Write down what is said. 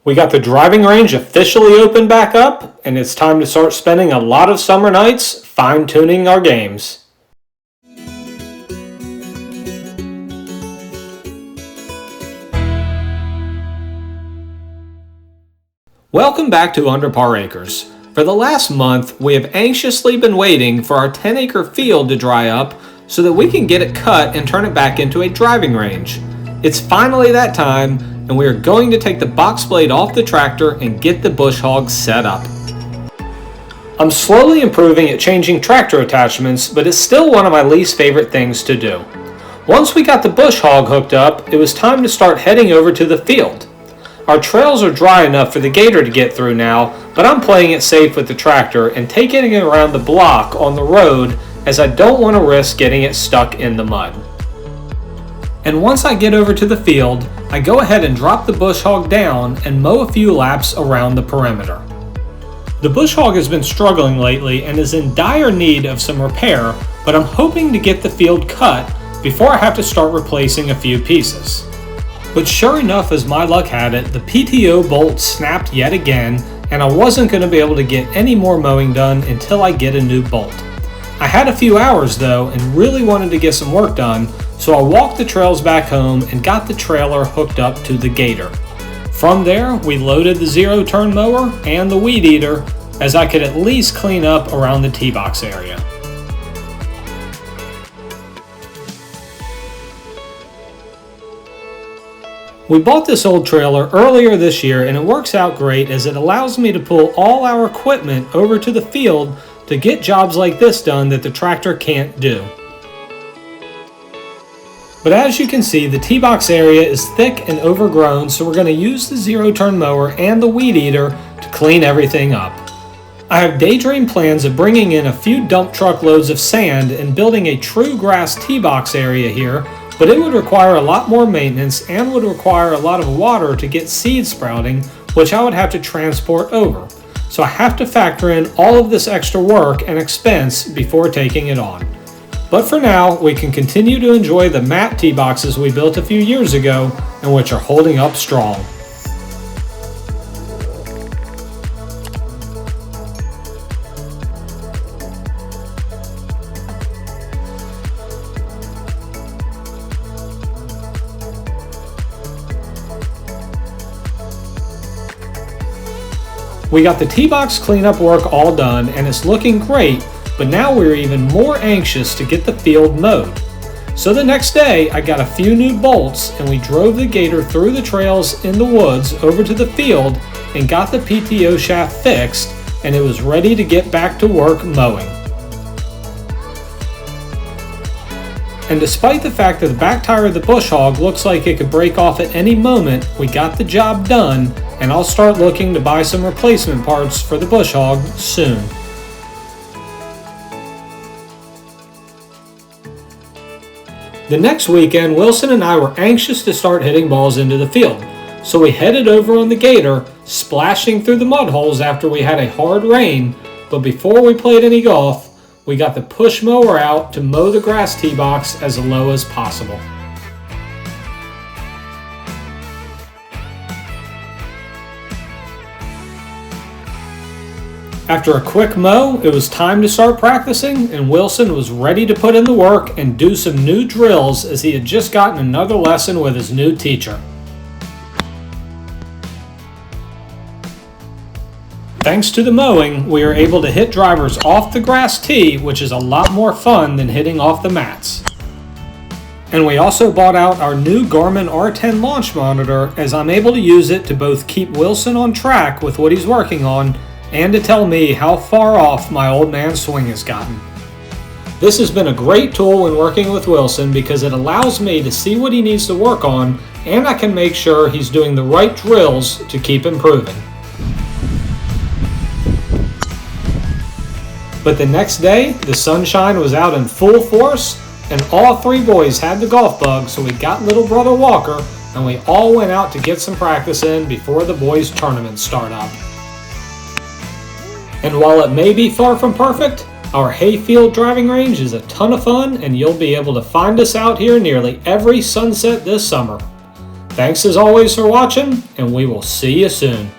We got the driving range officially opened back up, and it's time to start spending a lot of summer nights fine-tuning our games. Welcome back to Under Par Acres. For the last month, we have anxiously been waiting for our 10-acre field to dry up so that we can get it cut and turn it back into a driving range. It's finally that time, and we are going to take the box blade off the tractor and get the bush hog set up. I'm slowly improving at changing tractor attachments, but it's still one of my least favorite things to do. Once we got the bush hog hooked up, it was time to start heading over to the field. Our trails are dry enough for the gator to get through now, but I'm playing it safe with the tractor and taking it around the block on the road as I don't want to risk getting it stuck in the mud. And once I get over to the field, I go ahead and drop the bush hog down and mow a few laps around the perimeter. The bush hog has been struggling lately and is in dire need of some repair, but I'm hoping to get the field cut before I have to start replacing a few pieces. But sure enough, as my luck had it, the PTO bolt snapped yet again, and I wasn't going to be able to get any more mowing done until I get a new bolt. I had a few hours though and really wanted to get some work done, so I walked the trails back home and got the trailer hooked up to the gator. From there, we loaded the zero-turn mower and the weed eater, as I could at least clean up around the tee box area. We bought this old trailer earlier this year, and it works out great as it allows me to pull all our equipment over to the field to get jobs like this done that the tractor can't do. But as you can see, the tee box area is thick and overgrown, so we're going to use the zero-turn mower and the weed eater to clean everything up. I have daydream plans of bringing in a few dump truck loads of sand and building a true grass tee box area here, but it would require a lot more maintenance and would require a lot of water to get seed sprouting, which I would have to transport over. So I have to factor in all of this extra work and expense before taking it on. But for now, we can continue to enjoy the mat tee boxes we built a few years ago and which are holding up strong. We got the tee box cleanup work all done and it's looking great, but now we're even more anxious to get the field mowed. So the next day, I got a few new bolts and we drove the gator through the trails in the woods over to the field and got the PTO shaft fixed, and it was ready to get back to work mowing. And despite the fact that the back tire of the bush hog looks like it could break off at any moment, we got the job done, and I'll start looking to buy some replacement parts for the bush hog soon. The next weekend, Wilson and I were anxious to start hitting balls into the field, so we headed over on the gator, splashing through the mud holes after we had a hard rain, but before we played any golf, we got the push mower out to mow the grass tee box as low as possible. After a quick mow, it was time to start practicing, and Wilson was ready to put in the work and do some new drills as he had just gotten another lesson with his new teacher. Thanks to the mowing, we are able to hit drivers off the grass tee, which is a lot more fun than hitting off the mats. And we also bought out our new Garmin R10 launch monitor, as I'm able to use it to both keep Wilson on track with what he's working on and to tell me how far off my old man's swing has gotten. This has been a great tool when working with Wilson because it allows me to see what he needs to work on, and I can make sure he's doing the right drills to keep improving. But the next day, the sunshine was out in full force, and all three boys had the golf bug, so we got little brother Walker, and we all went out to get some practice in before the boys' tournament start up. And while it may be far from perfect, our hayfield driving range is a ton of fun, and you'll be able to find us out here nearly every sunset this summer. Thanks as always for watching, and we will see you soon.